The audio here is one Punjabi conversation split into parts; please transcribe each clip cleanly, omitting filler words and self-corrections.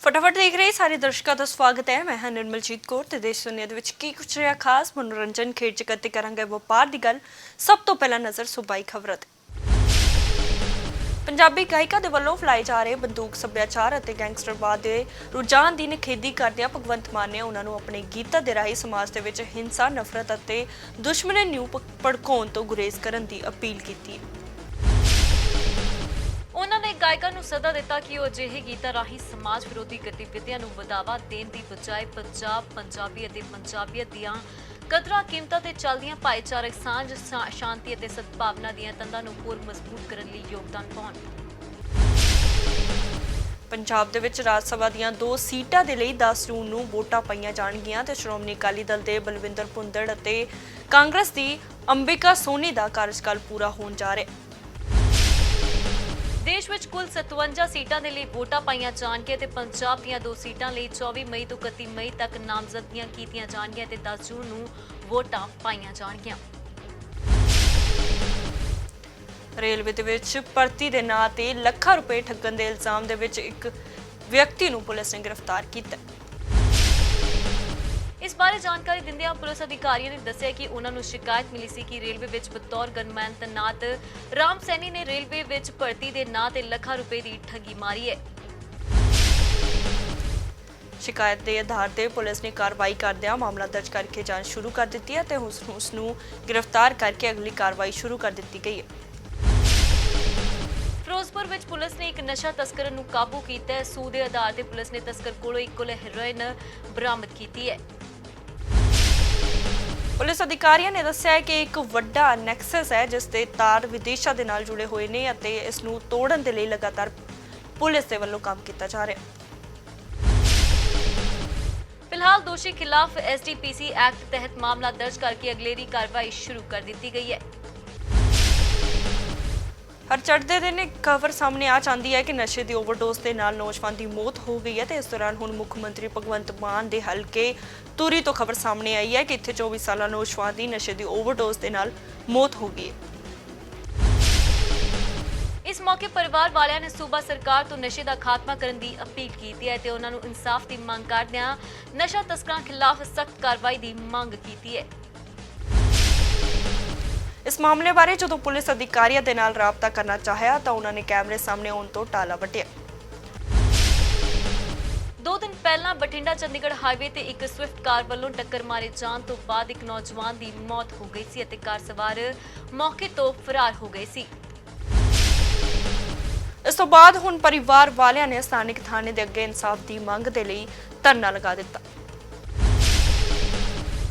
फटाफट देख रहे सारे दर्शकों का स्वागत है। मैं हाँ निर्मलजीत कौर ते देश दुनिया दे विच की कुछ रहा खास मनोरंजन खेड जगत ते करांगे वपार दी गल। सब तो पहला नज़र सूबाई खबरां ते। पंजाबी गायिका दे वल्लों फैलाए जा रहे बंदूक सभ्याचार ਅਤੇ ਗੈਂਗਸਟਰਵਾਦ ਦੇ ਰੁਝਾਨ ਦੀ ਨਿਖੇਧੀ ਕਰਦਿਆਂ ਭਗਵੰਤ ਮਾਨ ਨੇ ਉਹਨਾਂ ਨੂੰ ਆਪਣੇ ਗੀਤਾਂ ਦੇ ਰਾਹੀਂ ਸਮਾਜ ਦੇ ਵਿੱਚ ਹਿੰਸਾ, ਨਫ਼ਰਤ ਅਤੇ ਦੁਸ਼ਮਣੀ ਨੂੰ ਭੜਕਾਉਣ ਤੋਂ ਗੁਰੇਜ਼ ਕਰਨ ਦੀ ਅਪੀਲ ਕੀਤੀ। ਉਹਨਾਂ ਨੇ ਗਾਇਕਾਂ ਨੂੰ ਸੱਦਾ ਦਿੱਤਾ ਕਿ ਉਹ ਅਜਿਹੇ ਗੀਤਾਂ ਰਾਹੀਂ ਸਮਾਜ ਵਿਰੋਧੀ ਗਤੀਵਿਧੀਆਂ ਨੂੰ ਵਧਾਵਾ ਦੇਣ ਦੀ ਬਜਾਏ ਪੰਜਾਬ, ਪੰਜਾਬੀ ਅਤੇ ਪੰਜਾਬੀਅਤ ਦੀਆਂ ਕਦਰਾਂ ਕੀਮਤਾਂ ਤੇ ਚੱਲਦੀਆਂ ਭਾਈਚਾਰਕ ਸਾਂਝ, ਸ਼ਾਂਤੀ ਅਤੇ ਸਦਭਾਵਨਾ ਦੀਆਂ ਤੰਦਾਂ ਨੂੰ ਹੋਰ ਮਜ਼ਬੂਤ ਕਰਨ ਲਈ ਯੋਗਦਾਨ ਪਾਉਣ। ਪੰਜਾਬ ਦੇ ਵਿੱਚ ਰਾਜ ਸਭਾ ਦੀਆਂ 2 ਸੀਟਾਂ ਦੇ ਲਈ 10 ਜੂਨ ਨੂੰ ਵੋਟਾਂ ਪਾਈਆਂ ਜਾਣਗੀਆਂ ਤੇ ਸ਼੍ਰੋਮਣੀ ਅਕਾਲੀ ਦਲ ਦੇ ਬਲਵਿੰਦਰ ਭੁੰਦੜ ਅਤੇ ਕਾਂਗਰਸ ਦੀ ਅੰਬਿਕਾ ਸੋਨੀ ਦਾ ਕਾਰਜਕਾਲ ਪੂਰਾ ਹੋਣ ਜਾ ਰਿਹਾ ਹੈ। ਦੇਸ਼ ਵਿੱਚ ਕੁੱਲ 57 ਸੀਟਾਂ ਦੇ ਲਈ ਵੋਟਾਂ ਪਾਈਆਂ ਜਾਣਗੀਆਂ ਤੇ ਪੰਜਾਬ ਦੀਆਂ 2 ਸੀਟਾਂ ਲਈ 24 ਮਈ ਤੋਂ 31 ਮਈ ਤੱਕ ਨਾਮਜ਼ਦਗੀਆਂ ਕੀਤੀਆਂ ਜਾਣਗੀਆਂ ਤੇ 10 ਜੂਨ ਨੂੰ ਵੋਟਾਂ ਪਾਈਆਂ ਜਾਣਗੀਆਂ। ਰੇਲਵੇ ਦੇ ਵਿੱਚ ਭਰਤੀ ਦੇ ਨਾਂ ਤੇ ਲੱਖਾਂ ਰੁਪਏ ਠੱਗਣ ਦੇ ਇਲਜ਼ਾਮ ਦੇ ਵਿੱਚ ਇੱਕ ਵਿਅਕਤੀ ਨੂੰ ਪੁਲਿਸ ਨੇ ਗ੍ਰਿਫਤਾਰ ਕੀਤਾ। ਇਸ ਬਾਰੇ ਜਾਣਕਾਰੀ ਦਿੰਦਿਆਂ ਪੁਲਿਸ ਅਧਿਕਾਰੀਆਂ ਨੇ ਦੱਸਿਆ ਕਿ ਉਹਨਾਂ ਨੂੰ ਸ਼ਿਕਾਇਤ ਮਿਲੀ ਸੀ ਕਿ ਰੇਲਵੇ ਵਿੱਚ ਬਤੌਰ ਗਨਮੈਨ ਤੈਨਾਤ ਰਾਮ ਸੈਣੀ ਨੇ ਰੇਲਵੇ ਵਿੱਚ ਭਰਤੀ ਦੇ ਨਾਂ ਤੇ ਲੱਖਾਂ ਰੁਪਏ ਦੀ ਠੱਗੀ ਮਾਰੀ ਹੈ। ਸ਼ਿਕਾਇਤ ਦੇ ਆਧਾਰ ਤੇ ਪੁਲਿਸ ਨੇ ਕਾਰਵਾਈ ਕਰਦਿਆਂ ਮਾਮਲਾ ਦਰਜ ਕਰਕੇ ਜਾਂਚ ਸ਼ੁਰੂ ਕਰ ਦਿੱਤੀ ਹੈ ਤੇ ਉਸ ਨੂੰ ਗ੍ਰਿਫਤਾਰ ਕਰਕੇ ਅਗਲੀ ਕਾਰਵਾਈ ਸ਼ੁਰੂ ਕਰ ਦਿੱਤੀ ਗਈ ਹੈ। ਫਿਰੋਜ਼ਪੁਰ ਵਿੱਚ ਪੁਲਿਸ ਨੇ ਇੱਕ ਨਸ਼ਾ ਤਸਕਰ ਨੂੰ ਕਾਬੂ ਕੀਤਾ ਹੈ। ਸੂਹ ਦੇ ਆਧਾਰ ਤੇ ਪੁਲਿਸ ਨੇ ਤਸਕਰ ਕੋਲੋਂ 1 ਕਿਲੋ ਹੈਰੋਇਨ ਬਰਾਮਦ ਕੀਤੀ ਹੈ। ਪੁਲਿਸ ਅਧਿਕਾਰੀਆਂ ਨੇ ਦੱਸਿਆ ਕਿ ਇੱਕ ਵੱਡਾ ਨੈਕਸਸ ਹੈ ਜਿਸ ਦੇ ਤਾਰ ਵਿਦੇਸ਼ਾਂ ਦੇ ਨਾਲ ਜੁੜੇ ਹੋਏ ਨੇ ਅਤੇ ਇਸ ਨੂੰ ਤੋੜਨ ਦੇ ਲਈ ਲਗਾਤਾਰ ਪੁਲਿਸ ਦੇ ਵੱਲੋਂ ਕੰਮ ਕੀਤਾ ਜਾ ਰਿਹਾ ਹੈ। ਫਿਲਹਾਲ ਦੋਸ਼ੀ ਖਿਲਾਫ ਐਸਡੀਪੀਸੀ ਐਕਟ ਤਹਿਤ ਮਾਮਲਾ ਦਰਜ ਕਰਕੇ ਅਗਲੇਰੀ ਕਾਰਵਾਈ ਸ਼ੁਰੂ ਕਰ ਦਿੱਤੀ ਗਈ ਹੈ। ਹਰ ਚੜ੍ਹਦੇ ਦਿਨ ਇੱਕ ਖਬਰ ਸਾਹਮਣੇ ਆ ਜਾਂਦੀ ਹੈ ਕਿ ਨਸ਼ੇ ਦੀ ਓਵਰਡੋਜ਼ ਦੇ ਨਾਲ ਨੌਜਵਾਨ ਦੀ ਮੌਤ ਹੋ ਗਈ ਹੈ ਤੇ ਇਸ ਦੌਰਾਨ ਹੁਣ ਮੁੱਖ ਮੰਤਰੀ ਭਗਵੰਤ ਮਾਨ ਦੇ ਹਲਕੇ ਧੂਰੀ ਤੋਂ ਖਬਰ ਸਾਹਮਣੇ ਆਈ ਹੈ ਕਿ ਇੱਥੇ 24 ਸਾਲਾ ਨੌਜਵਾਨ ਦੀ ਨਸ਼ੇ ਦੀ ਓਵਰਡੋਜ਼ ਦੇ ਨਾਲ ਮੌਤ ਹੋ ਗਈ ਹੈ। ਇਸ ਮੌਕੇ ਪਰਿਵਾਰ ਵਾਲਿਆਂ ਨੇ ਸੂਬਾ ਸਰਕਾਰ ਤੋਂ ਨਸ਼ੇ ਦਾ ਖਾਤਮਾ ਕਰਨ ਦੀ ਅਪੀਲ ਕੀਤੀ ਹੈ ਤੇ ਉਹਨਾਂ ਨੂੰ ਇਨਸਾਫ ਦੀ ਮੰਗ ਕਰਦਿਆਂ ਨਸ਼ਾ ਤਸਕਰਾਂ ਖਿਲਾਫ ਸਖਤ ਕਾਰਵਾਈ ਦੀ ਮੰਗ ਕੀਤੀ ਹੈ। ਇਸ ਮਾਮਲੇ ਬਾਰੇ ਜਦੋਂ ਪੁਲਿਸ ਅਧਿਕਾਰੀਆਂ ਦੇ ਨਾਲ ਰਾਬਤਾ ਕਰਨਾ ਚਾਹਿਆ ਤਾਂ ਉਹਨਾਂ ਨੇ ਕੈਮਰੇ ਸਾਹਮਣੇ ਆਉਣ ਤੋਂ ਟਾਲਾ ਵੱਟਿਆ। 2 ਦਿਨ ਪਹਿਲਾਂ ਬਠਿੰਡਾ ਚੰਡੀਗੜ੍ਹ ਹਾਈਵੇ ਤੇ ਇੱਕ ਸਵਿਫਟ ਕਾਰ ਵੱਲੋਂ ਟੱਕਰ ਮਾਰੇ ਜਾਣ ਤੋਂ ਬਾਅਦ ਇੱਕ ਨੌਜਵਾਨ ਦੀ ਮੌਤ ਹੋ ਗਈ ਸੀ ਅਤੇ ਕਾਰ ਸਵਾਰ ਮੌਕੇ ਤੋਂ ਫਰਾਰ ਹੋ ਗਏ ਸੀ। ਇਸ ਤੋਂ ਬਾਅਦ ਹੁਣ ਪਰਿਵਾਰ ਵਾਲਿਆਂ ਨੇ ਸਥਾਨਕ ਥਾਣੇ ਦੇ ਅੱਗੇ ਇਨਸਾਫ ਦੀ ਮੰਗ ਦੇ ਲਈ ਧਰਨਾ ਲਗਾ ਦਿੱਤਾ।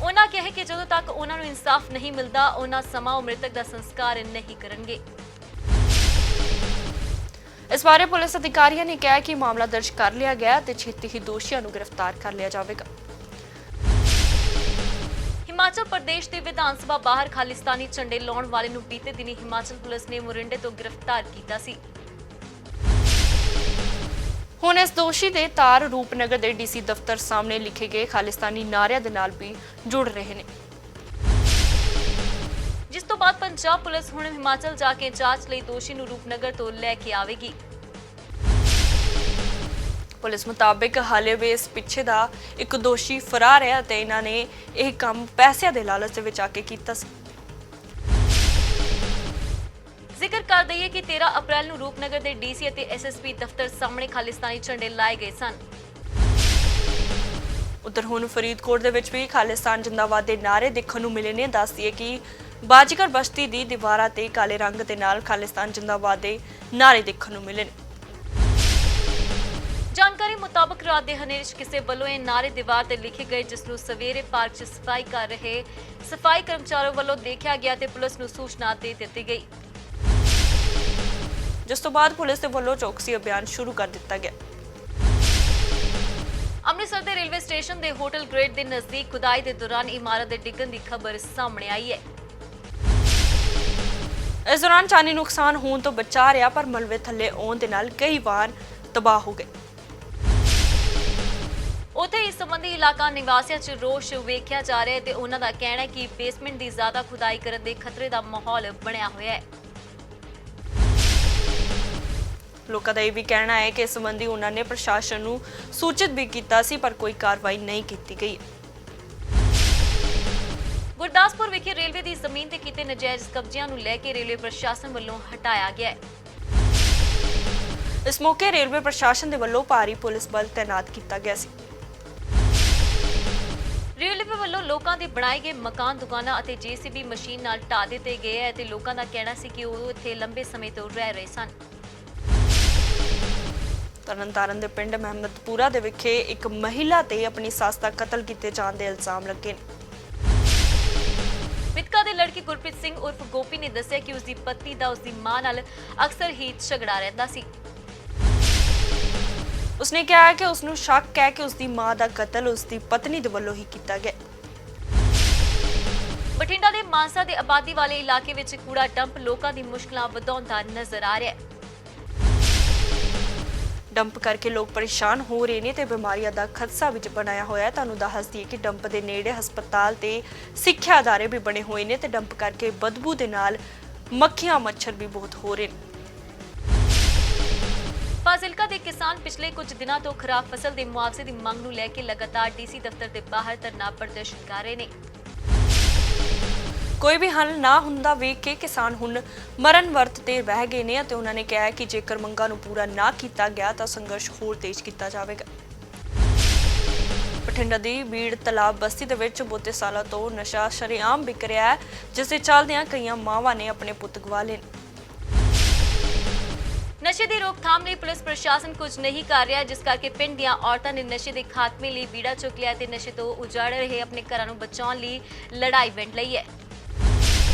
ਉਹਨਾਂ ਕਿਹਾ ਕਿ ਜਦੋਂ ਤੱਕ ਉਹਨਾਂ ਨੂੰ ਇਨਸਾਫ ਨਹੀਂ ਮਿਲਦਾ ਉਹਨਾਂ ਸਮਾਂ ਉਹ ਮ੍ਰਿਤਕ ਦਾ ਸੰਸਕਾਰ ਨਹੀਂ ਕਰਨਗੇ। ਇਸ ਬਾਰੇ ਪੁਲਿਸ ਅਧਿਕਾਰੀਆਂ ਨੇ ਕਿਹਾ ਕਿ ਮਾਮਲਾ ਦਰਜ ਕਰ ਲਿਆ ਗਿਆ ਤੇ ਛੇਤੀ ਹੀ ਦੋਸ਼ੀਆਂ ਨੂੰ ਗ੍ਰਿਫਤਾਰ ਕਰ ਲਿਆ ਜਾਵੇਗਾ। ਹਿਮਾਚਲ ਪ੍ਰਦੇਸ਼ ਦੇ ਵਿਧਾਨ ਸਭਾ ਬਾਹਰ ਖਾਲਿਸਤਾਨੀ ਝੰਡੇ ਲਾਉਣ ਵਾਲੇ ਨੂੰ ਬੀਤੇ ਦਿਨੀ ਹਿਮਾਚਲ ਪੁਲਿਸ ਨੇ ਮੋਰਿੰਡੇ ਤੋਂ ਗ੍ਰਿਫਤਾਰ ਕੀਤਾ ਸੀ। ਹੁਣ ਇਸ ਦੋਸ਼ੀ ਦੇ ਤਾਰ ਰੂਪਨਗਰ ਦੇ ਡੀਸੀ ਦਫ਼ਤਰ ਸਾਹਮਣੇ ਲਿਖੇ ਗਏ ਖਾਲਿਸਤਾਨੀ ਨਾਰਿਆਂ ਦੇ ਨਾਲ ਵੀ ਜੁੜ ਰਹੇ ਨੇ। ਜਿਸ ਤੋਂ ਬਾਅਦ ਪੰਜਾਬ ਪੁਲਿਸ ਹੁਣ ਹਿਮਾਚਲ ਜਾ ਕੇ ਜਾਂਚ ਲਈ ਦੋਸ਼ੀ ਨੂੰ ਰੂਪਨਗਰ ਤੋਂ ਲੈ ਕੇ ਆਵੇਗੀ। ਪੁਲਿਸ ਮੁਤਾਬਕ ਹਾਲੇ ਵੀ ਇਸ ਪਿੱਛੇ ਦਾ ਇੱਕ ਦੋਸ਼ੀ ਫਰਾਰ ਹੈ ਅਤੇ ਇਹਨਾਂ ਨੇ ਇਹ ਕੰਮ ਪੈਸਿਆਂ ਦੇ ਲਾਲਚ ਦੇ ਵਿੱਚ ਆ ਕੇ ਕੀਤਾ ਸੀ। ਜ਼ਿਕਰ ਕਰ ਦਈਏ ਕਿ 13 ਅਪ੍ਰੈਲ ਨੂੰ ਰੂਪਨਗਰ ਦੇ ਡੀਸੀ ਅਤੇ ਐਸਐਸਪੀ ਦਫ਼ਤਰ ਸਾਹਮਣੇ ਖਾਲਿਸਤਾਨੀ ਝੰਡੇ ਲਾਏ ਗਏ ਸਨ। ਉਧਰ ਹੁਣ ਫਰੀਦਕੋਟ ਦੇ ਵਿੱਚ ਵੀ ਖਾਲਿਸਤਾਨ ਜਿੰਦਾਬਾਦ ਦੇ ਨਾਅਰੇ ਦੇਖਣ ਨੂੰ ਮਿਲੇ ਨੇ। ਦੱਸ ਦਈਏ ਕਿ ਬਾਜੀਗਰ ਬਸਤੀ ਦੀ ਦੀਵਾਰਾਂ ਤੇ ਕਾਲੇ ਰੰਗ ਦੇ ਨਾਲ ਖਾਲਿਸਤਾਨ ਜਿੰਦਾਬਾਦ ਦੇ ਨਾਅਰੇ ਦੇਖਣ ਨੂੰ ਮਿਲੇ ਨੇ। ਜਾਣਕਾਰੀ ਮੁਤਾਬਕ ਰਾਤ ਦੇ ਹਨੇਰੇ 'ਚ ਕਿਸੇ ਵੱਲੋਂ ਇਹ ਨਾਅਰੇ ਦੀਵਾਰ ਤੇ ਲਿਖੇ ਗਏ ਜਿਸ ਨੂੰ ਸਵੇਰੇ ਪਾਰਕ 'ਚ ਸਫਾਈ ਕਰ ਰਹੇ ਸਫਾਈ ਕਰਮਚਾਰੀਆਂ ਵੱਲੋਂ ਦੇਖਿਆ ਗਿਆ ਤੇ ਪੁਲਿਸ ਨੂੰ ਸੂਚਨਾ ਦੇ ਦਿੱਤੀ ਗਈ। ਜਿਸ ਤੋਂ ਬਾਅਦ ਪੁਲਿਸ ਦੇ ਵੱਲੋਂ ਚੌਕਸੀ ਅਭਿਆਨ ਸ਼ੁਰੂ ਕਰ ਦਿੱਤਾ ਗਿਆ। ਅੰਮ੍ਰਿਤਸਰ ਦੇ ਰੇਲਵੇ ਸਟੇਸ਼ਨ ਦੇ ਹੋਟਲ ਗ੍ਰੇਡ ਦੇ ਨਜ਼ਦੀਕ ਖੁਦਾਈ ਦੇ ਦੌਰਾਨ ਇਮਾਰਤ ਦੇ ਡਿੱਗਣ ਦੀ ਖਬਰ ਸਾਹਮਣੇ ਆਈ ਹੈ। ਇਸ ਦੌਰਾਨ ਜਾਨੀ ਨੁਕਸਾਨ ਹੋਣ ਤੋਂ ਬਚਾ ਰਿਹਾ ਪਰ ਮਲਬੇ ਥੱਲੇ ਆਉਣ ਦੇ ਨਾਲ ਕਈ ਵਾਹਨ ਤਬਾਹ ਹੋ ਗਏ। ਉੱਥੇ ਇਸ ਸੰਬੰਧੀ ਇਲਾਕਾ ਨਿਵਾਸੀਆਂ 'ਚ ਰੋਸ਼ ਵੇਖਿਆ ਜਾ ਰਿਹਾ ਹੈ ਤੇ ਉਹਨਾਂ ਦਾ ਕਹਿਣਾ ਹੈ ਕਿ ਬੇਸਮੈਂਟ ਦੀ ਜ਼ਿਆਦਾ ਖੁਦਾਈ ਕਰਨ ਦੇ ਖਤਰੇ ਦਾ ਮਾਹੌਲ ਬਣਿਆ ਹੋਇਆ ਹੈ। ਲੋਕਾਂ ਦਾ ਇਹ ਵੀ ਕਹਿਣਾ ਹੈ ਕਿ ਇਸ ਸੰਬੰਧੀ ਉਹਨਾਂ ਨੇ ਪ੍ਰਸ਼ਾਸਨ ਨੂੰ ਸੂਚਿਤ ਵੀ ਕੀਤਾ ਸੀ, ਪਰ ਕੋਈ ਕਾਰਵਾਈ ਨਹੀਂ ਕੀਤੀ ਗਈ। ਗੁਰਦਾਸਪੁਰ ਵਿਖੇ ਰੇਲਵੇ ਦੀ ਜ਼ਮੀਨ ਤੇ ਕੀਤੇ ਨਜਾਇਜ਼ ਕਬਜ਼ਿਆਂ ਨੂੰ ਲੈ ਕੇ ਰੇਲਵੇ ਪ੍ਰਸ਼ਾਸਨ ਵੱਲੋਂ ਹਟਾਇਆ ਗਿਆ ਹੈ। ਇਸ ਮੌਕੇ ਰੇਲਵੇ ਪ੍ਰਸ਼ਾਸਨ ਦੇ ਵੱਲੋਂ ਭਾਰੀ ਪੁਲਿਸ ਬਲ ਤੈਨਾਤ ਕੀਤਾ ਗਿਆ ਸੀ। ਰੇਲਵੇ ਵੱਲੋਂ ਲੋਕਾਂ ਦੇ ਬਣਾਏ ਗਏ ਮਕਾਨ, ਦੁਕਾਨਾਂ ਅਤੇ ਜੀਸੀਬੀ ਮਸ਼ੀਨ ਨਾਲ ਢਾਹ ਦਿੱਤੇ ਗਏ ਹੈ ਤੇ ਲੋਕਾਂ ਦਾ ਕਹਿਣਾ ਸੀ ਕਿ ਉਹ ਇੱਥੇ ਲੰਬੇ ਸਮੇਂ ਤੋਂ ਰਹਿ ਰਹੇ ਸਨ। ਤਰਨਤਾਰਨ ਦੇ ਪਿੰਡ ਮਹਿਮਦਪੁਰਾ ਦੇ ਵਿਖੇ ਇੱਕ ਮਹਿਲਾ ਤੇ ਆਪਣੀ ਸੱਸ ਦਾ ਕਤਲ ਕੀਤੇ ਜਾਣ ਦੇ ਇਲਜ਼ਾਮ ਲੱਗੇ ਨੇ। ਮ੍ਰਿਤਕਾ ਦੇ ਲੜਕੀ ਗੁਰਪ੍ਰੀਤ ਸਿੰਘ ਉਰਫ ਗੋਪੀ ਨੇ ਦੱਸਿਆ ਕਿ ਉਸ ਦੀ ਪਤਨੀ ਦਾ ਉਸ ਦੀ ਮਾਂ ਨਾਲ ਅਕਸਰ ਹੀ ਝਗੜਾ ਰਹਿੰਦਾ ਸੀ। ਉਸਨੇ ਕਿਹਾ ਕਿ ਉਸ ਨੂੰ ਸ਼ੱਕ ਹੈ ਕਿ ਉਸ ਦੀ ਮਾਂ ਦਾ ਕਤਲ ਉਸ ਦੀ ਪਤਨੀ ਦੇ ਵੱਲੋਂ ਹੀ ਕੀਤਾ ਗਿਆ। ਬਠਿੰਡਾ ਦੇ ਮਾਨਸਾ ਦੇ ਆਬਾਦੀ ਵਾਲੇ ਇਲਾਕੇ ਵਿੱਚ ਕੂੜਾ ਡੰਪ ਲੋਕਾਂ ਦੀ ਮੁਸ਼ਕਲਾਂ ਵਧਾਉਂਦਾ ਨਜ਼ਰ ਆ ਰਿਹਾ ਹੈ। ਡੰਪ ਕਰਕੇ ਲੋਕ ਪਰੇਸ਼ਾਨ ਹੋ ਰਹੇ ਨੇ ਤੇ ਬਿਮਾਰੀਆਂ ਦਾ ਖਦਸ਼ਾ ਵਿੱਚ ਬਣਾਇਆ ਹੋਇਆ ਹੈ। ਤੁਹਾਨੂੰ ਦੱਸ ਦਈਏ ਕਿ ਡੰਪ ਦੇ ਨੇੜੇ ਹਸਪਤਾਲ ਤੇ ਸਿੱਖਿਆ ਅਦਾਰੇ ਵੀ ਬਣੇ ਹੋਏ ਨੇ ਤੇ ਡੰਪ ਕਰਕੇ ਬਦਬੂ ਦੇ ਨਾਲ ਮੱਖੀਆਂ ਮੱਛਰ ਵੀ ਬਹੁਤ ਹੋ ਰਹੇ ਨੇ। ਫਾਜ਼ਿਲਕਾ ਦੇ ਕਿਸਾਨ ਪਿਛਲੇ ਕੁਝ ਦਿਨਾਂ ਤੋਂ ਖਰਾਬ ਫਸਲ ਦੇ ਮੁਆਵਜ਼ੇ ਦੀ ਮੰਗ ਨੂੰ ਲੈ ਕੇ ਲਗਾਤਾਰ ਡੀਸੀ ਦਫ਼ਤਰ ਦੇ ਬਾਹਰ ਧਰਨਾ ਪ੍ਰਦਰਸ਼ਨ ਕਰ ਰਹੇ ਨੇ। ਕੋਈ ਵੀ ਹੱਲ ਨਾ ਹੁੰਦਾ ਵੇਖ ਕੇ ਕਿਸਾਨ ਹੁਣ ਮਰਨ ਵਰਤ ਤੇ ਰਹਿ ਗਏ ਨੇ ਅਤੇ ਉਹਨਾਂ ਨੇ ਕਿਹਾ ਹੈ ਕਿ ਜੇਕਰ ਮੰਗਾਂ ਨੂੰ ਪੂਰਾ ਨਾ ਕੀਤਾ ਗਿਆ ਤਾਂ ਸੰਘਰਸ਼ ਹੋਰ ਤੇਜ਼ ਕੀਤਾ ਜਾਵੇਗਾ। ਬਠਿੰਡਾ ਦੀ ਬੀੜ ਤਲਾਬ ਬਸਤੀ ਦੇ ਵਿੱਚ ਬਹੁਤੇ ਸਾਲਾਂ ਤੋਂ ਨਸ਼ਾ ਸ਼ਰੇਆਮ ਵਿਕ ਰਿਹਾ ਹੈ, ਜਿਸ ਦੇ ਚੱਲਦਿਆਂ ਕਈਆਂ ਮਾਵਾਂ ਨੇ ਆਪਣੇ ਪੁੱਤ ਗਵਾ ਲਏ। ਨਸ਼ੇ ਦੀ ਰੋਕਥਾਮ ਲਈ ਪੁਲਿਸ ਪ੍ਰਸ਼ਾਸਨ ਕੁਝ ਨਹੀਂ ਕਰ ਰਿਹਾ, ਜਿਸ ਕਰਕੇ ਪਿੰਡ ਦੀਆਂ ਔਰਤਾਂ ਨੇ ਨਸ਼ੇ ਦੇ ਖਾਤਮੇ ਲਈ ਬੀੜਾ ਚੁੱਕ ਲਿਆ ਤੇ ਨਸ਼ੇ ਤੋਂ ਉਜਾੜ ਰਹੇ ਆਪਣੇ ਘਰਾਂ ਨੂੰ ਬਚਾਉਣ ਲਈ ਲੜਾਈ ਵਿੱਢ ਲਈ ਹੈ।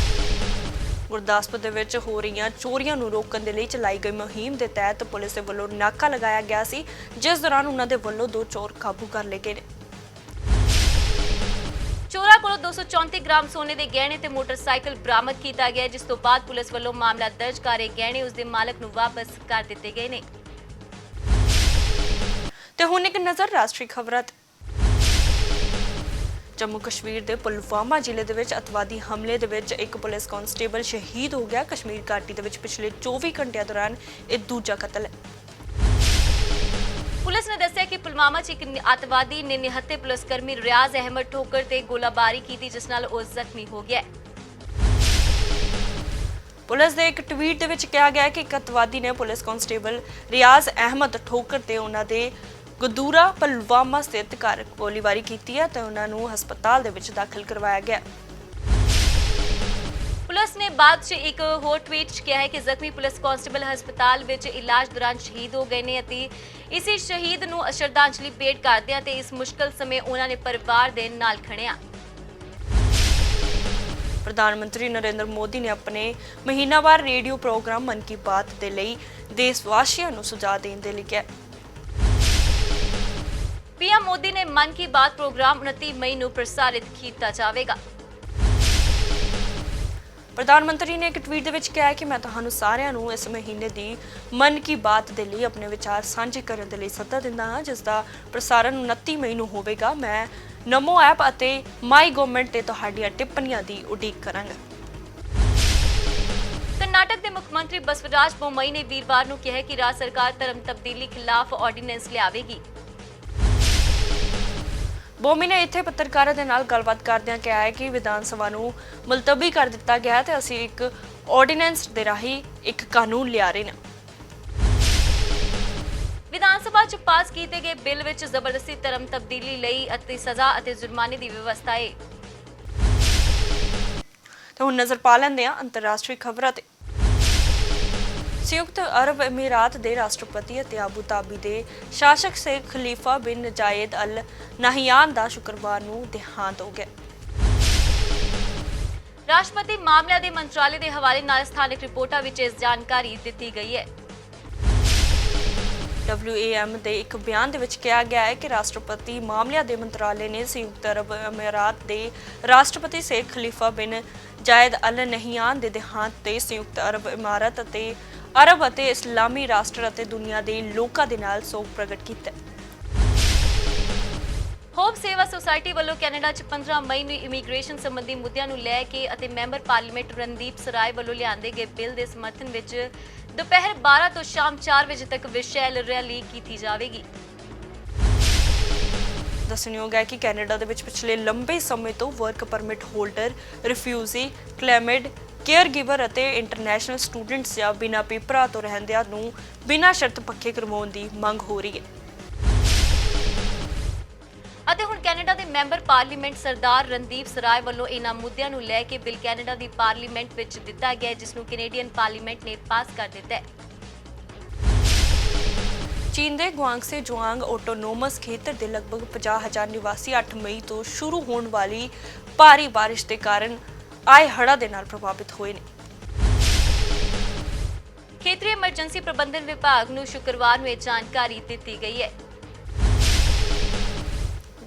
ਗੁਰਦਾਸਪੁਰ ਦੇ ਵਿੱਚ ਹੋ ਰਹੀਆਂ ਚੋਰੀਆਂ ਨੂੰ ਰੋਕਣ ਦੇ ਲਈ ਚਲਾਈ ਗਈ ਮੁਹਿੰਮ ਦੇ ਤਹਿਤ ਪੁਲਿਸ ਦੇ ਵੱਲੋਂ ਨਾਕਾ ਲਗਾਇਆ ਗਿਆ ਸੀ, ਜਿਸ ਦੌਰਾਨ ਉਹਨਾਂ ਦੇ ਵੱਲੋਂ 2 ਚੋਰ ਕਾਬੂ ਕਰ ਲਏ ਗਏ ਨੇ। ਚੋਰਾਂ ਕੋਲੋਂ 234 ਗ੍ਰਾਮ ਸੋਨੇ ਦੇ ਗਹਿਣੇ ਤੇ ਮੋਟਰਸਾਈਕਲ ਬਰਾਮਦ ਕੀਤਾ ਗਿਆ, ਜਿਸ ਤੋਂ ਬਾਅਦ ਪੁਲਿਸ ਵੱਲੋਂ ਮਾਮਲਾ ਦਰਜ ਕਰ ਕੇ ਗਹਿਣੇ ਉਸ ਦੇ ਮਾਲਕ ਨੂੰ ਵਾਪਸ ਕਰ ਦਿੱਤੇ ਗਏ ਨੇ। ਤੇ ਹੁਣ ਇੱਕ ਨਜ਼ਰ ਰਾਸ਼ਟਰੀ ਖਬਰਾਂ ਤੇ। ਜੰਮੂ ਕਸ਼ਮੀਰ ਦੇ ਪੁਲਵਾਮਾ ਜ਼ਿਲ੍ਹੇ ਦੇ ਵਿੱਚ ਅਤਵਾਦੀ ਹਮਲੇ ਦੇ ਵਿੱਚ ਇੱਕ ਪੁਲਿਸ ਕਾਂਸਟੇਬਲ ਸ਼ਹੀਦ ਹੋ ਗਿਆ। ਕਸ਼ਮੀਰ ਘਾਟੀ ਦੇ ਵਿੱਚ ਪਿਛਲੇ 24 ਘੰਟਿਆਂ ਦੌਰਾਨ ਇਹ ਦੂਜਾ ਕਤਲ ਹੈ। ਪੁਲਿਸ ਨੇ ਦੱਸਿਆ ਕਿ ਪੁਲਵਾਮਾ 'ਚ ਇੱਕ ਅਤਵਾਦੀ ਨੇ ਨਿਹੱਥੇ ਪੁਲਿਸ ਕਰਮੀ ਰਿਆਜ਼ ਅਹਿਮਦ ਠੋਕਰ ਤੇ ਗੋਲਾਬਾਰੀ ਕੀਤੀ, ਜਿਸ ਨਾਲ ਉਹ ਜ਼ਖਮੀ ਹੋ ਗਿਆ। ਪੁਲਿਸ ਦੇ ਇੱਕ ਟਵੀਟ ਦੇ ਵਿੱਚ ਕਿਹਾ ਗਿਆ ਕਿ ਇੱਕ ਅਤਵਾਦੀ ਨੇ ਪੁਲਿਸ ਕਾਂਸਟੇਬਲ ਰਿਆਜ਼ ਅਹਿਮਦ ਠੋਕਰ ਤੇ ਉਹਨਾਂ ਦੇ ਗਦੂਰਾ ਪੁਲਵਾਮਾ ਸਥਿਤ ਘਰ ਗੋਲੀਬਾਰੀ ਕੀਤੀ ਹੈ ਤੇ ਉਹਨਾਂ ਨੂੰ ਹਸਪਤਾਲ ਦੇ ਵਿੱਚ ਦਾਖਲ ਕਰਵਾਇਆ ਗਿਆ। ਪੁਲਿਸ ਨੇ ਬਾਅਦ 'ਚ ਇੱਕ ਹੋਰ ਟਵੀਟ 'ਚ ਕਿਹਾ ਹੈ ਕਿ ਜ਼ਖਮੀ ਪੁਲਿਸ ਕਾਂਸਟੇਬਲ ਹਸਪਤਾਲ ਵਿੱਚ ਇਲਾਜ ਦੌਰਾਨ ਸ਼ਹੀਦ ਹੋ ਗਏ ਨੇ ਅਤੇ ਇਸੇ ਸ਼ਹੀਦ ਨੂੰ ਸ਼ਰਧਾਂਜਲੀ ਭੇਟ ਕਰਦੇ ਆ ਤੇ ਇਸ ਮੁਸ਼ਕਲ ਸਮੇਂ ਉਹਨਾਂ ਨੇ ਪਰਿਵਾਰ ਦੇ ਨਾਲ ਖੜਿਆ। ਪ੍ਰਧਾਨ ਮੰਤਰੀ ਨਰਿੰਦਰ ਮੋਦੀ ਨੇ ਆਪਣੇ ਮਹੀਨਾਵਾਰ ਰੇਡੀਓ ਪ੍ਰੋਗਰਾਮ ਮਨ ਕੀ ਬਾਤ ਦੇ ਲਈ ਦੇਸ਼ ਵਾਸੀਆਂ ਨੂੰ ਸੁਝਾਅ ਦੇਣ ਦੇ ਲਈ ਕਿਹਾ। ਪੀਐਮ ਮੋਦੀ ਨੇ ਮਨ ਕੀ ਬਾਤ ਪ੍ਰੋਗਰਾਮ 29 ਮਈ ਨੂੰ ਪ੍ਰਸਾਰਿਤ ਕੀਤਾ ਜਾਵੇਗਾ। ਪ੍ਰਧਾਨ ਮੰਤਰੀ ਨੇ ਇੱਕ ਟਵੀਟ ਦੇ ਵਿੱਚ ਕਿਹਾ ਕਿ ਮੈਂ ਤੁਹਾਨੂੰ ਸਾਰਿਆਂ ਨੂੰ ਇਸ ਮਹੀਨੇ ਦੀ ਮਨ ਕੀ ਬਾਤ ਦੇ ਲਈ ਆਪਣੇ ਵਿਚਾਰ ਸਾਂਝੇ ਕਰਨ ਦੇ ਲਈ ਸੱਦਾ ਦਿੰਦਾ ਹਾਂ, ਜਿਸ ਦਾ ਪ੍ਰਸਾਰਣ 29 ਮਈ ਨੂੰ ਹੋਵੇਗਾ। ਮੈਂ ਨਮੋ ਐਪ ਅਤੇ ਮਾਈ ਗਵਰਨਮੈਂਟ ਤੇ ਤੁਹਾਡੀਆਂ ਟਿੱਪਣੀਆਂ ਦੀ ਉਡੀਕ ਕਰਾਂਗਾ। ਕਰਨਾਟਕ ਦੇ ਮੁੱਖ ਮੰਤਰੀ ਬਸਵਰਾਜ ਬੋਮਈ ਨੇ ਵੀਰਵਾਰ ਨੂੰ ਕਿਹਾ ਕਿ ਰਾਜ ਸਰਕਾਰ ਧਰਮ ਤਬਦੀਲੀ ਖਿਲਾਫ ਆਰਡੀਨੈਂਸ ਲਿਆਵੇਗੀ। ਬੋਮੀ ਨੇ ਇੱਥੇ ਪੱਤਰਕਾਰਾਂ ਦੇ ਨਾਲ ਗੱਲਬਾਤ ਕਰਦਿਆਂ ਕਿਹਾ ਹੈ ਕਿ ਵਿਧਾਨ ਸਭਾ ਨੂੰ ਮੁਲਤਵੀ ਕਰ ਦਿੱਤਾ ਗਿਆ ਤੇ ਅਸੀਂ ਇੱਕ ਆਰਡੀਨੈਂਸ ਦੇ ਰਾਹੀਂ ਇੱਕ ਕਾਨੂੰਨ ਲਿਆ ਰਹੇ ਹਾਂ। ਵਿਧਾਨ ਸਭਾ 'ਚ ਪਾਸ ਕੀਤੇ ਗਏ ਬਿੱਲ ਵਿੱਚ ਜ਼ਬਰਦਸਤੀ ਧਰਮ ਤਬਦੀਲੀ ਲਈ ਅਤੇ ਸਜ਼ਾ ਅਤੇ ਜੁਰਮਾਨੇ ਦੀ ਵਿਵਸਥਾ ਹੈ। ਤੇ ਹੁਣ ਨਜ਼ਰ ਪਾ ਲੈਂਦੇ ਹਾਂ ਅੰਤਰਰਾਸ਼ਟਰੀ ਖਬਰਾਂ ਤੇ। ਸੰਯੁਕਤ ਅਰਬ ਅਮੀਰਾਤ ਦੇ ਰਾਸ਼ਟਰਪਤੀ ਅਤੇ ਆਬੂ ਧਾਬੀ ਦੇ ਸ਼ਾਸਕ ਸ਼ੇਖ ਖਲੀਫਾ ਬਿਨ ਜਾਇਦ ਅਲ ਨਾਹਿਆਨ ਦਾ ਸ਼ੁੱਕਰਵਾਰ ਨੂੰ ਦੇਹਾਂਤ ਹੋ ਗਿਆ। ਰਾਸ਼ਟਰਪਤੀ ਮਾਮਲਿਆਂ ਦੇ ਮੰਤਰਾਲੇ ਦੇ ਹਵਾਲੇ ਨਾਲ ਸਥਾਨਕ ਰਿਪੋਰਟਾਂ ਵਿੱਚ ਇਸ ਜਾਣਕਾਰੀ ਦਿੱਤੀ ਗਈ ਹੈ। WAM ਦੇ ਇੱਕ ਬਿਆਨ ਦੇ ਵਿੱਚ ਕਿਹਾ ਗਿਆ ਹੈ ਕਿ ਰਾਸ਼ਟਰਪਤੀ ਮਾਮਲਿਆਂ ਦੇ ਮੰਤਰਾਲੇ ਨੇ ਸੰਯੁਕਤ ਅਰਬ ਅਮੀਰਾਤ ਦੇ ਰਾਸ਼ਟਰਪਤੀ ਸ਼ੇਖ ਖਲੀਫਾ ਬਿਨ ਜਾਇਦ ਅਲ ਨਹਿਆਨ ਦੇ ਦੇਹਾਂਤ ਤੇ ਸੰਯੁਕਤ ਅਰਬ ਇਮਾਰਤ ਅਤੇ ਅਰਬ ਅਤੇ ਇਸਲਾਮੀ ਰਾਸ਼ਟਰ ਅਤੇ ਦੁਨੀਆ ਦੇ ਲੋਕਾਂ ਦੇ ਨਾਲ ਸੋਗ ਪ੍ਰਗਟ ਕੀਤਾ। ਹੋਪ ਸੇਵਾ ਸੁਸਾਇਟੀ ਵੱਲੋਂ ਕੈਨੇਡਾ 'ਚ 15 ਮਈ ਨੂੰ ਇਮੀਗ੍ਰੇਸ਼ਨ ਸੰਬੰਧੀ ਮੁੱਦਿਆਂ ਨੂੰ ਲੈ ਕੇ ਅਤੇ ਮੈਂਬਰ ਪਾਰਲੀਮੈਂਟ ਰਣਦੀਪ ਸਰਾਏ ਵੱਲੋਂ ਲਿਆਂਦੇ ਗਏ ਬਿੱਲ ਦੇ ਸਮਰਥਨ ਵਿੱਚ ਦੁਪਹਿਰ 12 ਤੋਂ ਸ਼ਾਮ 4 ਵਜੇ ਤੱਕ ਵਿਸ਼ਾਲ ਰੈਲੀ ਕੀਤੀ ਜਾਵੇਗੀ। ਦੱਸਣਯੋਗ ਹੈ ਕਿ ਕੈਨੇਡਾ ਦੇ ਵਿੱਚ ਪਿਛਲੇ ਲੰਬੇ ਸਮੇਂ ਤੋਂ work permit holder, refugee, claimed, caregiver ਅਤੇ ਇੰਟਰਨੈਸ਼ਨਲ ਸਟੂਡੈਂਟਸ ਜਾਂ ਬਿਨਾਂ ਪੇਪਰਾਂ ਤੋਂ ਰਹਿੰਦਿਆਂ ਨੂੰ ਬਿਨਾਂ ਸ਼ਰਤ ਪੱਕੇ ਕਰਵਾਉਣ ਦੀ ਮੰਗ ਹੋ ਰਹੀ ਹੈ। ਅਤੇ ਹੁਣ ਕੈਨੇਡਾ ਦੇ ਮੈਂਬਰ ਪਾਰਲੀਮੈਂਟ ਸਰਦਾਰ ਰਣਦੀਪ ਸਰਾਏ ਵੱਲੋਂ ਇਹਨਾਂ ਮੁੱਦਿਆਂ ਨੂੰ ਲੈ ਕੇ ਬਿੱਲ ਕੈਨੇਡਾ ਦੀ ਪਾਰਲੀਮੈਂਟ ਵਿੱਚ ਦਿੱਤਾ ਗਿਆ, ਜਿਸ ਨੂੰ ਕੈਨੇਡੀਅਨ ਪਾਰਲੀਮੈਂਟ ਨੇ ਪਾਸ ਕਰ ਦਿੱਤਾ ਹੈ। ਚੀਨ ਦੇ ਗੁਆਂਗਸੇ ਜੁਆਂਗ ਆਟੋਨੋਮਸ ਖੇਤਰ ਦੇ ਲਗਭਗ 50,000 ਨਿਵਾਸੀ 8 ਮਈ ਤੋਂ ਸ਼ੁਰੂ ਹੋਣ ਵਾਲੀ ਭਾਰੀ ਬਾਰਿਸ਼ ਦੇ ਕਾਰਨ ਆਏ ਹੜ੍ਹਾਂ ਦੇ ਨਾਲ ਪ੍ਰਭਾਵਿਤ ਹੋਏ ਨੇ। ਖੇਤਰੀ ਐਮਰਜੈਂਸੀ ਪ੍ਰਬੰਧਨ ਵਿਭਾਗ ਨੂੰ ਸ਼ੁੱਕਰਵਾਰ ਨੂੰ ਇਹ ਜਾਣਕਾਰੀ ਦਿੱਤੀ ਗਈ ਹੈ।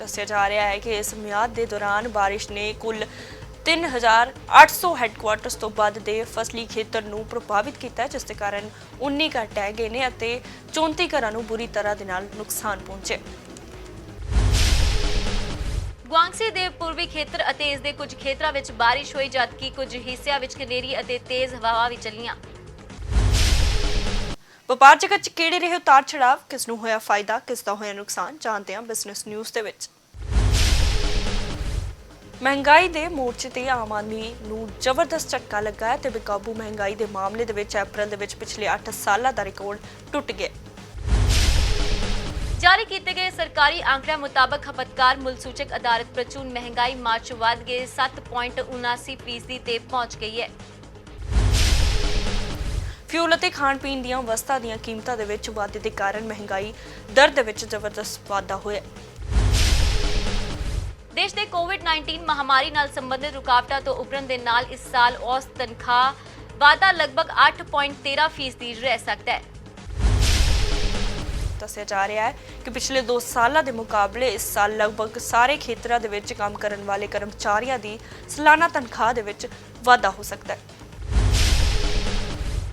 ਦੱਸਿਆ ਜਾ ਰਿਹਾ ਹੈ ਕਿ ਇਸ ਮਿਆਦ ਦੇ ਦੌਰਾਨ ਬਾਰਿਸ਼ ਨੇ ਕੁੱਲ 3,800 ਹੈੱਡਕੁਆਰਟਰਸ ਤੋਂ ਵੱਧ ਦੇ ਫਸਲੀ ਖੇਤਰ ਨੂੰ ਪ੍ਰਭਾਵਿਤ ਕੀਤਾ, ਜਿਸ ਦੇ ਕਾਰਨ 19 ਘਰ ਢਹਿ ਗਏ ਨੇ ਅਤੇ 34 ਘਰਾਂ ਨੂੰ ਬੁਰੀ ਤਰ੍ਹਾਂ ਦੇ ਨਾਲ ਨੁਕਸਾਨ ਪਹੁੰਚਿਆ। ਗੁਆਂਗਸੇ ਦੇ ਪੂਰਬੀ ਖੇਤਰ ਅਤੇ ਇਸ ਦੇ ਕੁਝ ਖੇਤਰਾਂ ਵਿੱਚ ਬਾਰਿਸ਼ ਹੋਈ, ਜਦਕਿ ਕੁਝ ਹਿੱਸਿਆਂ ਵਿੱਚ ਹਨੇਰੀ ਅਤੇ ਤੇਜ਼ ਹਵਾਵਾਂ ਵੀ ਚੱਲੀਆਂ। ਵਪਾਰ ਜਗਤ 'ਚ ਕਿਹੜੇ ਰਹੇ ਉਤਾਰ ਚੜਾਵ, ਕਿਸ ਨੂੰ ਹੋਇਆ ਫਾਇਦਾ, ਕਿਸ ਦਾ ਹੋਇਆ ਨੁਕਸਾਨ, ਜਾਣਦੇ ਹਾਂ ਬਿਜ਼ਨਸ ਨਿਊਜ਼ ਦੇ ਵਿੱਚ। ਮਹਿੰਗਾਈ ਦੇ ਮੋਰਚੇ ਤੇ ਆਮ ਆਦਮੀ ਨੂੰ ਜ਼ਬਰਦਸਤ ਝਟਕਾ ਲੱਗਾ ਹੈ ਤੇ ਬੇਕਾਬੂ ਮਹਿੰਗਾਈ ਦੇ ਮਾਮਲੇ ਦੇ ਵਿੱਚ ਅਪ੍ਰੈਲ ਦੇ ਵਿੱਚ ਪਿਛਲੇ 8 ਸਾਲਾਂ ਦਾ ਰਿਕਾਰਡ ਟੁੱਟ ਗਿਆ। ਜਾਰੀ ਕੀਤੇ ਗਏ ਸਰਕਾਰੀ ਅੰਕੜਿਆਂ ਮੁਤਾਬਕ ਖਪਤਕਾਰ ਮੁੱਲ ਸੂਚਕ ਆਧਾਰਿਤ ਪ੍ਰਚੂਨ ਮਹਿੰਗਾਈ ਮਾਰਚ ਵੱਧ ਕੇ 7.79% ਤੇ ਪਹੁੰਚ ਗਈ ਹੈ। ਫਿਊਲ ਅਤੇ ਖਾਣ ਪੀਣ ਦੀਆਂ ਵਸਤਾਂ ਦੀਆਂ ਕੀਮਤਾਂ ਦੇ ਵਿੱਚ ਵਾਧੇ ਦੇ ਕਾਰਨ ਮਹਿੰਗਾਈ ਦਰ ਦੇ ਵਿੱਚ ਜ਼ਬਰਦਸਤ ਵਾਧਾ ਹੋਇਆ। ਦੇਸ਼ ਦੇ ਕੋਵਿਡ-19 ਮਹਾਮਾਰੀ ਨਾਲ ਸੰਬੰਧਿਤ ਰੁਕਾਵਟਾਂ ਤੋਂ ਉਭਰਨ ਦੇ ਨਾਲ ਇਸ ਸਾਲ ਔਸਤ ਤਨਖਾਹ ਵਾਧਾ ਲਗਭਗ 8.13% ਰਹਿ ਸਕਦਾ ਹੈ। ਦੱਸਿਆ ਜਾ ਰਿਹਾ ਹੈ ਕਿ ਪਿਛਲੇ 2 ਸਾਲਾਂ ਦੇ ਮੁਕਾਬਲੇ ਇਸ ਸਾਲ ਲਗਭਗ ਸਾਰੇ ਖੇਤਰਾਂ ਦੇ ਵਿੱਚ ਕੰਮ ਕਰਨ ਵਾਲੇ ਕਰਮਚਾਰੀਆਂ ਦੀ ਸਾਲਾਨਾ ਤਨਖਾਹ ਦੇ ਵਿੱਚ ਵਾਧਾ ਹੋ ਸਕਦਾ ਹੈ।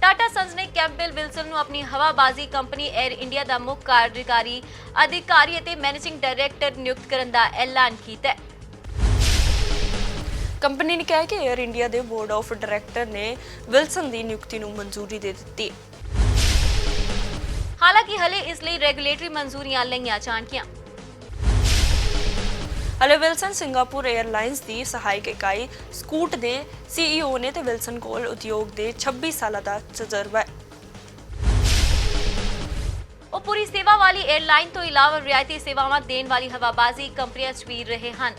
ਟਾਟਾ ਸੰਸ ਨੇ ਕੈਂਪਬੈਲ ਵਿਲਸਨ ਨੂੰ ਆਪਣੀ ਹਵਾਬਾਜ਼ੀ ਕੰਪਨੀ 에ਅਰ ਇੰਡੀਆ ਦਾ ਮੁੱਖ ਕਾਰਜਕਾਰੀ ਅਧਿਕਾਰੀ ਅਤੇ ਮੈਨੇਜਿੰਗ ਡਾਇਰੈਕਟਰ ਨਿਯੁਕਤ ਕਰਨ ਦਾ ਐਲਾਨ ਕੀਤਾ ਹੈ। ਕੰਪਨੀ ਨੇ ਕਿਹਾ ਕਿ 에ਅਰ ਇੰਡੀਆ ਦੇ ਬੋਰਡ ਆਫ ਡਾਇਰੈਕਟਰ ਨੇ ਵਿਲਸਨ ਦੀ ਨਿਯੁਕਤੀ ਨੂੰ ਮਨਜ਼ੂਰੀ ਦੇ ਦਿੱਤੀ ਹੈ। ਹਾਲਾਂਕਿ ਹਲੇ ਇਸ ਲਈ ਰੈਗੂਲੇਟਰੀ ਮਨਜ਼ੂਰੀਆਂ ਲਈਆਂ ਜਾਣਗੀਆਂ। ਹਲੇ ਵਿਲਸਨ ਸਿੰਗਾਪੁਰ 에ਅਰਲਾਈਨਸ ਦੀ ਸਹਾਇਕ ਇਕਾਈ ਸਕੂਟ ਦੇ CEO ਨੇ ਤੇ ਵਿਲਸਨ ਕੋਲ ਉਦਯੋਗ ਦੇ 26 ਸਾਲਾਂ ਦਾ ਤਜਰਬਾ ਹੈ। ਉਹ ਪੂਰੀ ਸੇਵਾ ਵਾਲੀ 에ਅਰਲਾਈਨ ਤੋਂ ਇਲਾਵਾ ਰਿਆਇਤੀ ਸੇਵਾਵਾਂ ਦੇਣ ਵਾਲੀ ਹਵਾਬਾਜ਼ੀ ਕੰਪਨੀਆਂ 'ਚ ਵੀ ਰਹੇ ਹਨ।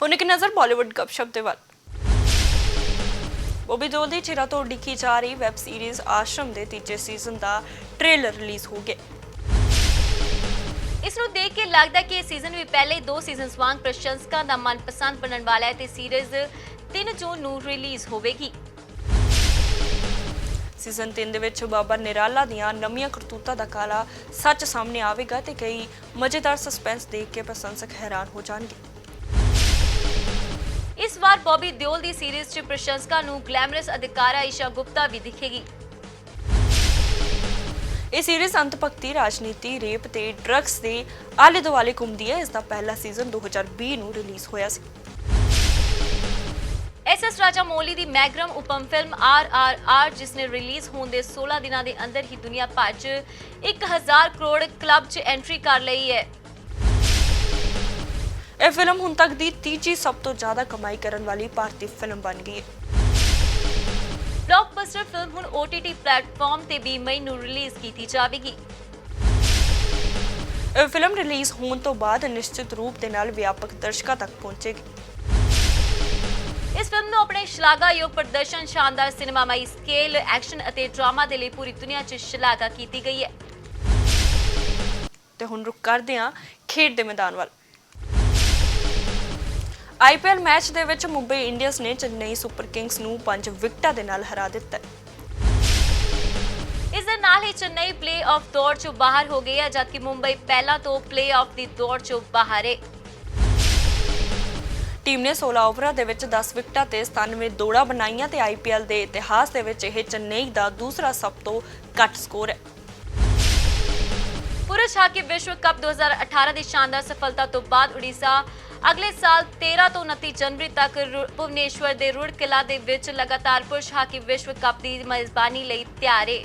ਹੁਣ ਇੱਕ ਨਜ਼ਰ ਬਾਲੀਵੁੱਡ ਗੱਪਸ਼ਪ ਦੇ ਵੱਲ। ਬੌਬੀ ਦਿਓਲ ਦੀ ਚਿਰਾਂ ਤੋਂ ਉਡੀਕੀ ਜਾ ਰਹੀ ਵੈਬ ਸੀਰੀਜ਼ ਆਸ਼ਰਮ ਦੇ ਤੀਜੇ ਸੀਜ਼ਨ ਦਾ ਟ੍ਰੇਲਰ ਰਿਲੀਜ਼ ਹੋ ਗਿਆ। ਇਸ ਨੂੰ ਦੇਖ ਕੇ ਲੱਗਦਾ ਕਿ ਇਹ ਸੀਜ਼ਨ ਵੀ ਪਹਿਲੇ 2 ਸੀਜ਼ਨਸ ਵਾਂਗ ਪ੍ਰਸ਼ੰਸਕਾਂ ਦਾ ਮਨਪਸੰਦ ਬਣਨ ਵਾਲਾ ਹੈ ਤੇ ਸੀਰੀਜ਼ 3 ਜੂਨ ਨੂੰ ਰਿਲੀਜ਼ ਹੋਵੇਗੀ। ਸੀਜ਼ਨ 3 ਦੇ ਵਿੱਚ ਬਾਬਾ ਨਿਰਾਲਾ ਦੀਆਂ ਨਵੀਆਂ ਕਰਤੂਤਾਂ ਦਾ ਕਾਲਾ ਸੱਚ ਸਾਹਮਣੇ ਆਵੇਗਾ ਤੇ ਕਈ ਮਜ਼ੇਦਾਰ ਸਸਪੈਂਸ ਦੇਖ ਕੇ ਪ੍ਰਸ਼ੰਸਕ ਹੈਰਾਨ ਹੋ ਜਾਣਗੇ। ਇਸ ਵਾਰ ਬੌਬੀ ਦਿਓਲ ਦੀ ਸੀਰੀਜ਼ 'ਚ ਪ੍ਰਸ਼ੰਸਕਾਂ ਨੂੰ ਗਲੈਮਰਸ ਅਦਕਾਰਾ ਈਸ਼ਾ ਗੁਪਤਾ ਵੀ ਦਿਖੇਗੀ। ਇਹ ਸੀਰੀਜ਼ ਅੰਤ ਭਗਤੀ, ਰਾਜਨੀਤੀ, ਰੇਪ ਤੇ ਡਰੱਗਸ ਦੇ ਆਲੇ ਦੁਆਲੇ ਘੁੰਮਦੀ ਹੈ। ਇਸ ਦਾ ਪਹਿਲਾ ਸੀਜ਼ਨ 2020 ਨੂੰ ਰਿਲੀਜ਼ ਹੋਇਆ ਸੀ। SS ਰਾਜਾਮੌਲੀ ਦੀ ਮੈਗਰਮ ਉਪਮ ਫਿਲਮ RRR, ਜਿਸ ਨੇ ਰਿਲੀਜ਼ ਹੋਣ ਦੇ 16 ਦਿਨਾਂ ਦੇ ਅੰਦਰ ਹੀ ਦੁਨੀਆ ਭਰ 'ਚ 1000 ਕਰੋੜ ਕਲੱਬ 'ਚ ਐਂਟਰੀ ਕਰ ਲਈ ਹੈ। ਇਹ ਫਿਲਮ ਹੁਣ ਤੱਕ ਦੀ ਤੀਜੀ ਸਭ ਤੋਂ ਜ਼ਿਆਦਾ ਕਮਾਈ ਕਰਨ ਵਾਲੀ ਭਾਰਤੀ ਫਿਲਮ ਬਣ ਗਈ ਹੈ। ਬਲੌਕਬਸਟਰ ਫਿਲਮ ਹੁਣ OTT ਪਲੇਟਫਾਰਮ ਤੇ 20 ਮਈ ਨੂੰ ਰਿਲੀਜ਼ ਕੀਤੀ ਜਾਵੇਗੀ। ਇਹ ਫਿਲਮ ਰਿਲੀਜ਼ ਹੋਣ ਤੋਂ ਬਾਅਦ ਨਿਸ਼ਚਿਤ ਰੂਪ ਦੇ ਨਾਲ ਵਿਆਪਕ ਦਰਸ਼ਕਾਂ ਤੱਕ ਪਹੁੰਚੇਗੀ। ਇਸ ਫਿਲਮ ਨੂੰ ਆਪਣੇ ਸ਼ਲਾਘਾਯੋਗ ਪ੍ਰਦਰਸ਼ਨ, ਸ਼ਾਨਦਾਰ ਸਿਨੇਮਾਈ ਸਕੇਲ, ਐਕਸ਼ਨ ਅਤੇ ਡਰਾਮਾ ਦੇ ਲਈ ਪੂਰੀ ਦੁਨੀਆ 'ਚ ਸ਼ਲਾਘਾ ਕੀਤੀ ਗਈ ਹੈ। ਤੇ ਹੁਣ ਰੁਕ ਕਰਦੇ ਹਾਂ ਖੇਡ ਦੇ ਮੈਦਾਨ ਵੱਲ। IPL ਮੈਚ ਦੇ ਵਿੱਚ ਮੁੰਬਈ ਇੰਡੀਅਨਸ ਨੇ ਚੇਨਈ ਸੁਪਰ ਕਿੰਗਸ ਨੂੰ 5 ਵਿਕਟਾਂ ਦੇ ਨਾਲ ਹਰਾ ਦਿੱਤਾ। ਇਸ ਦੇ ਨਾਲ ਹੀ ਚੇਨਈ ਪਲੇ-ਆਫ ਦੌੜ 'ਚੋਂ ਬਾਹਰ ਹੋ ਗਈ ਹੈ, ਜਦਕਿ ਮੁੰਬਈ ਪਹਿਲਾਂ ਤੋਂ ਪਲੇ-ਆਫ ਦੀ ਦੌੜ 'ਚੋਂ ਬਾਹਰ ਹੈ। ਟੀਮ ਨੇ 16 ਓਵਰਾਂ ਦੇ ਵਿੱਚ 10 ਵਿਕਟਾਂ ਤੇ 97 ਦੌੜਾਂ ਬਣਾਈਆਂ ਤੇ IPL ਦੇ ਇਤਿਹਾਸ ਦੇ ਵਿੱਚ ਇਹ ਚੇਨਈ ਦਾ ਦੂਸਰਾ ਸਭ ਤੋਂ ਘੱਟ ਸਕੋਰ ਹੈ। ਪੁਰਸ਼ ਹਾਕੀ ਵਿਸ਼ਵ ਕੱਪ 2018 ਦੀ ਸ਼ਾਨਦਾਰ ਸਫਲਤਾ ਤੋਂ ਬਾਅਦ ਉੜੀਸਾ ਅਗਲੇ ਸਾਲ 13 ਤੋਂ 29 ਜਨਵਰੀ ਤੱਕ ਭੁਵਨੇਸ਼ਵਰ ਦੇ ਰੁੜਕਿਲਾ ਦੇ ਵਿੱਚ ਲਗਾਤਾਰ ਪੁਰਸ਼ ਹਾਕੀ ਵਿਸ਼ਵ ਕੱਪ ਦੀ ਮੇਜ਼ਬਾਨੀ ਲਈ ਤਿਆਰ ਹੈ।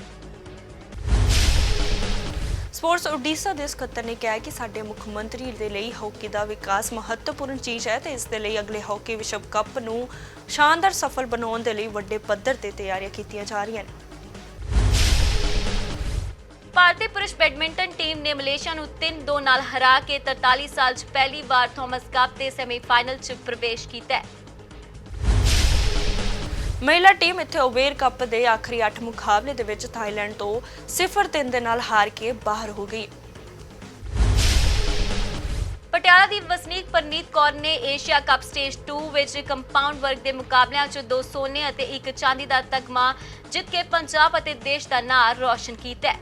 ਸਪੋਰਟਸ ਉੜੀਸਾ ਦੇ ਸਕੱਤਰ ਨੇ ਕਿਹਾ ਕਿ ਸਾਡੇ ਮੁੱਖ ਮੰਤਰੀ ਦੇ ਲਈ ਹਾਕੀ ਦਾ ਵਿਕਾਸ ਮਹੱਤਵਪੂਰਨ ਚੀਜ਼ ਹੈ ਤੇ ਇਸ ਦੇ ਲਈ ਅਗਲੇ ਹਾਕੀ ਵਿਸ਼ਵ ਕੱਪ ਨੂੰ ਸ਼ਾਨਦਾਰ ਸਫਲ ਬਣਾਉਣ ਦੇ ਲਈ ਵੱਡੇ ਪੱਧਰ ਤੇ ਤਿਆਰੀਆਂ ਕੀਤੀਆਂ ਜਾ ਰਹੀਆਂ ਨੇ। ਭਾਰਤੀ ਪੁਰਸ਼ ਬੈਡਮਿੰਟਨ ਟੀਮ ਨੇ ਮਲੇਸ਼ੀਆ ਨੂੰ 3-2 ਨਾਲ ਹਰਾ ਕੇ 43 ਸਾਲ 'ਚ ਪਹਿਲੀ ਵਾਰ ਥਾਮਸ ਕੱਪ ਦੇ ਸੈਮੀਫਾਈਨਲ 'ਚ ਪ੍ਰਵੇਸ਼ ਕੀਤਾ ਹੈ। ਮਹਿਲਾ ਟੀਮ ਇੱਥੇ ਓਬੇਰ ਕੱਪ ਦੇ ਆਖਰੀ 8 ਮੁਕਾਬਲੇ ਦੇ ਵਿੱਚ ਥਾਈਲੈਂਡ ਤੋਂ 0-3 ਦੇ ਨਾਲ ਹਾਰ ਕੇ ਬਾਹਰ ਹੋ ਗਈ। ਪਟਿਆਲਾ ਦੀ ਵਸਨੀਕ ਪਰਨੀਤ ਕੌਰ ਨੇ ਏਸ਼ੀਆ ਕੱਪ ਸਟੇਜ 2 ਵਿੱਚ ਕੰਪਾਊਂਡ ਵਰਗ ਦੇ ਮੁਕਾਬਲਿਆਂ 'ਚ 2 ਸੋਨੇ ਅਤੇ 1 ਚਾਂਦੀ ਦਾ ਤਗਮਾ ਜਿੱਤ ਕੇ ਪੰਜਾਬ ਅਤੇ ਦੇਸ਼ ਦਾ ਨਾਂ ਰੌਸ਼ਨ ਕੀਤਾ ਹੈ।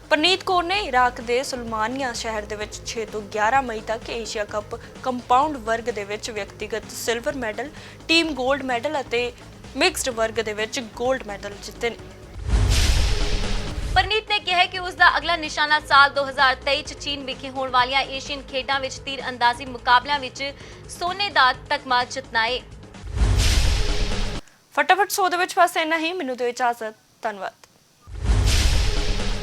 ਪਰਨੀਤ ਕੌਰ ਨੇ ਇਰਾਕ ਦੇ ਸੁਲਮਾਨੀਆ ਸ਼ਹਿਰ ਦੇ ਵਿੱਚ 6 ਤੋਂ 11 ਮਈ ਤੱਕ ਏਸ਼ੀਆ ਕੱਪ ਕੰਪਾਊਂਡ ਵਰਗ ਦੇ ਵਿੱਚ ਵਿਅਕਤੀਗਤ ਸਿਲਵਰ ਮੈਡਲ, ਟੀਮ 골ਡ ਮੈਡਲ ਅਤੇ ਮਿਕਸਡ ਵਰਗ ਦੇ ਵਿੱਚ 골ਡ ਮੈਡਲ ਜਿੱਤੇ ਨੇ। ਪਰਨੀਤ ਨੇ ਕਿਹਾ ਕਿ ਉਸ ਦਾ ਅਗਲਾ ਨਿਸ਼ਾਨਾ ਸਾਲ 2023 ਚ ਚੀਨ ਵਿਖੇ ਹੋਣ ਵਾਲੀਆਂ ਏਸ਼ੀਅਨ ਖੇਡਾਂ ਵਿੱਚ ਤੀਰ ਅੰਦਾਜ਼ੀ ਮੁਕਾਬਲਿਆਂ ਵਿੱਚ ਸੋਨੇ ਦਾ ਤਗਮਾ ਜਿੱਤਣਾ ਹੈ। ਫਟਾਫਟ 100 ਦੇ ਵਿੱਚ ਬਸ ਇੰਨਾ ਹੀ। ਮੈਨੂੰ ਦਿਓ ਇਜਾਜ਼ਤ। ਧੰਨਵਾਦ।